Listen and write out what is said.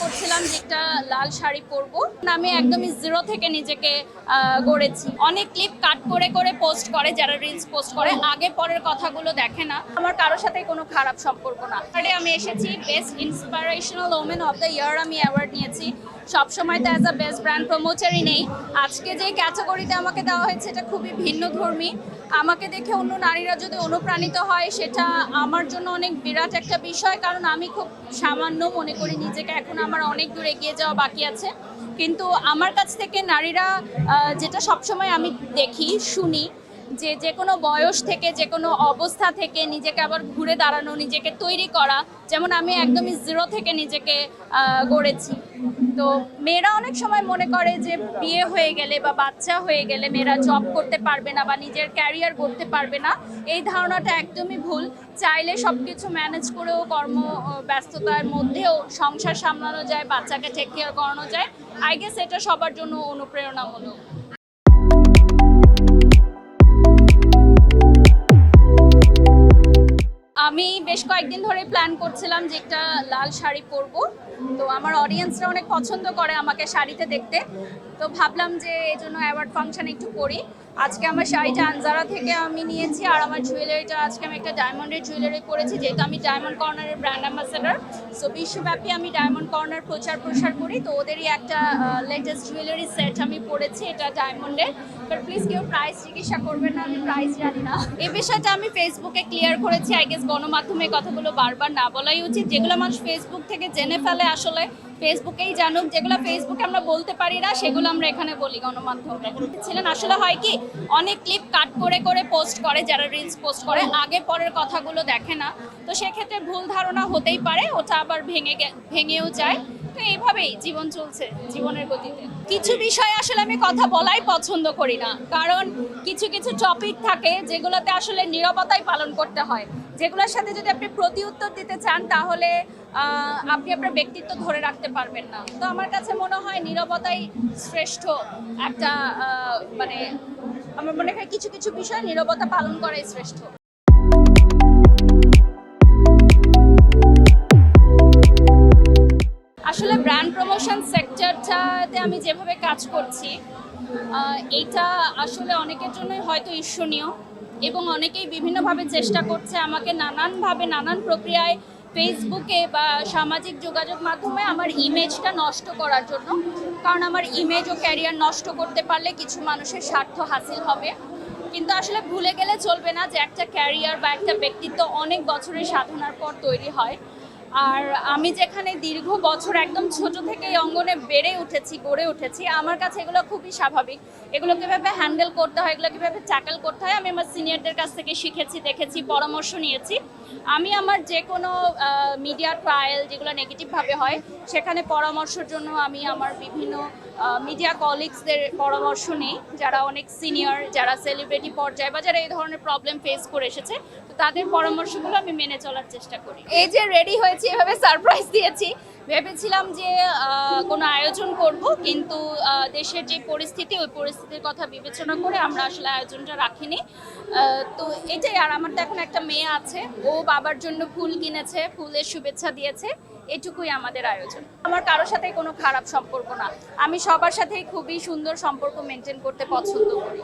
করছিলাম যে একটা লাল শাড়ি পরবো। আমি একদমই জিরো থেকে নিজেকে গড়েছি। অনেক ক্লিপ কাট করে করে পোস্ট করে, যারা রিলস পোস্ট করে, আগে পরের কথাগুলো দেখে না। আমার কারোর সাথে কোনো খারাপ সম্পর্ক না। আমি এসেছি best inspirational women of the year আমি অ্যাওয়ার্ড নিয়েছি। সবসময় তো অ্যাজ আ বেস্ট ব্র্যান্ড প্রমোটারই নেই। আজকে যে ক্যাটাগরিতে আমাকে দেওয়া হয়েছে এটা খুবই ভিন্নধর্মী। আমাকে দেখে অন্য নারীরা যদি অনুপ্রাণিত হয় সেটা আমার জন্য অনেক বিরাট একটা বিষয়, কারণ আমি খুব সামান্য মনে করি নিজেকে। এখন আমার অনেক দূর এগিয়ে যাওয়া বাকি আছে, কিন্তু আমার কাছ থেকে নারীরা যেটা সবসময় আমি দেখি শুনি যে যে কোনো বয়স থেকে যে কোনো অবস্থা থেকে নিজেকে আবার ঘুরে দাঁড়ানো, নিজেকে তৈরি করা। যেমন আমি একদমই জিরো থেকে নিজেকে গড়েছি। তো মেয়েরা অনেক সময় মনে করে যে বিয়ে হয়ে গেলে বা বাচ্চা হয়ে গেলে মেয়েরা জব করতে পারবে না বা নিজের ক্যারিয়ার করতে পারবে না। এই ধারণাটা একদমই ভুল। চাইলে সব কিছু ম্যানেজ করেও কর্ম ব্যস্ততার মধ্যেও সংসার সামলানো যায়, বাচ্চাকে টেক কেয়ার করানো যায়। আই গেস এটা সবার জন্য অনুপ্রেরণামূলক। আমি বেশ কয়েকদিন ধরে প্ল্যান করছিলাম যে একটা লাল শাড়ি পরবো। তো আমার অডিয়েন্সরা অনেক পছন্দ করে আমাকে শাড়িতে দেখতে। তো ভাবলাম যে এই জন্য অ্যাওয়ার্ড ফাংশন একটু করি। আজকে আমার শাড়িটা আনজারা থেকে আমি নিয়েছি, আর আমার জুয়েলারিটা আজকে আমি একটা ডায়মন্ডের জুয়েলারি পরেছি, যেহেতু আমি ডায়মন্ড কর্নারের ব্র্যান্ড অ্যাম্বাসেডার। সো বিশ্বব্যাপী আমি ডায়মন্ড কর্নার প্রচার প্রসার করি। তো ওদেরই একটা লেটেস্ট জুয়েলারি সেট আমি পরেছি, এটা ডায়মন্ডের। বাট প্লিজ কেউ প্রাইস জিজ্ঞাসা করবেন না, আমি প্রাইস জানি না। এই বিষয়টা আমি ফেসবুকে ক্লিয়ার করেছি। আই গেস গণমাধ্যমে কথাগুলো বারবার না বলাই উচিত। যেগুলো মানুষ ফেসবুক থেকে জেনে ফেলে আসলে ফেসবুকেই জানুক। যেগুলো ফেসবুকে আমরা বলতে পারি না সেগুলো আমরা এখানে বলি গণমাধ্যমে। ছিলেন আসলে হয় কি, অনেক ক্লিপ কাট করে করে পোস্ট করে, যারা রিলস পোস্ট করে, আগে পরের কথাগুলো দেখে না। তো সেক্ষেত্রে ভুল ধারণা হতেই পারে, ওটা আবার ভেঙেও যায়। তো এইভাবেই জীবন চলছে, জীবনের গতিতে। কিছু বিষয়ে আসলে আমি কথা বলাই পছন্দ করি না, কারণ কিছু কিছু টপিক থাকে যেগুলোতে আসলে নীরবতাই পালন করতে হয়। যেগুলোর সাথে যদি আপনি প্রতি উত্তর দিতে চান তাহলে আপনি আপনার ব্যক্তিত্ব ধরে রাখতে পারবেন না। তো আমার কাছে মনে হয় নীরবতাই শ্রেষ্ঠ একটা মানে আমার মনে হয় কিছু কিছু বিষয় নীরবতা পালন করাই শ্রেষ্ঠ। আসলে ব্র্যান্ড প্রমোশন সেক্টরটাতে আমি যেভাবে কাজ করছি, এইটা আসলে অনেকের জন্যই হয়তো ঈর্ষণীয়, এবং অনেকেই বিভিন্নভাবে চেষ্টা করছে আমাকে নানানভাবে নানান প্রক্রিয়ায় ফেসবুকে বা সামাজিক যোগাযোগ মাধ্যমে আমার ইমেজটা নষ্ট করার জন্য। কারণ আমার ইমেজ ও ক্যারিয়ার নষ্ট করতে পারলে কিছু মানুষের স্বার্থ হাসিল হবে। কিন্তু আসলে ভুলে গেলে চলবে না যে একটা ক্যারিয়ার বা একটা ব্যক্তিত্ব অনেক বছরের সাধনার পর তৈরি হয়। আর আমি যেখানে দীর্ঘ বছর একদম ছোট থেকে এই অঙ্গনে গড়ে উঠেছি, আমার কাছে এগুলো খুবই স্বাভাবিক। এগুলো কীভাবে হ্যান্ডেল করতে হয়, এগুলো কীভাবে ট্যাকেল করতে হয়, আমি আমার সিনিয়রদের কাছ থেকে শিখেছি, দেখেছি, পরামর্শ নিয়েছি। আমি আমার যে কোনো মিডিয়া ট্রায়াল যেগুলো নেগেটিভভাবে হয় সেখানে পরামর্শের জন্য আমি আমার বিভিন্ন মিডিয়া কলিগসদের পরামর্শ নিই, যারা অনেক সিনিয়র, যারা সেলিব্রিটি পর্যায়ে বা যারা এই ধরনের প্রবলেম ফেস করে এসেছে। তো তাদের পরামর্শগুলো আমি মেনে চলার চেষ্টা করি। এই যে রেডি হয়েছি, এভাবে সারপ্রাইজ দিয়েছি। ভেবেছিলাম যে কোনো আয়োজন করব, কিন্তু দেশের যে পরিস্থিতি, ওই পরিস্থিতির কথা বিবেচনা করে আমরা আসলে আয়োজনটা রাখিনি। তো এটাই। আর আমার তো এখন একটা মেয়ে আছে, ও বাবার জন্য ফুল কিনেছে, ফুলের শুভেচ্ছা দিয়েছে, এটুকুই আমাদের আয়োজন। আমার কারোর সাথে কোনো খারাপ সম্পর্ক না। আমি সবার সাথেই খুবই সুন্দর সম্পর্ক মেনটেন করতে পছন্দ করি।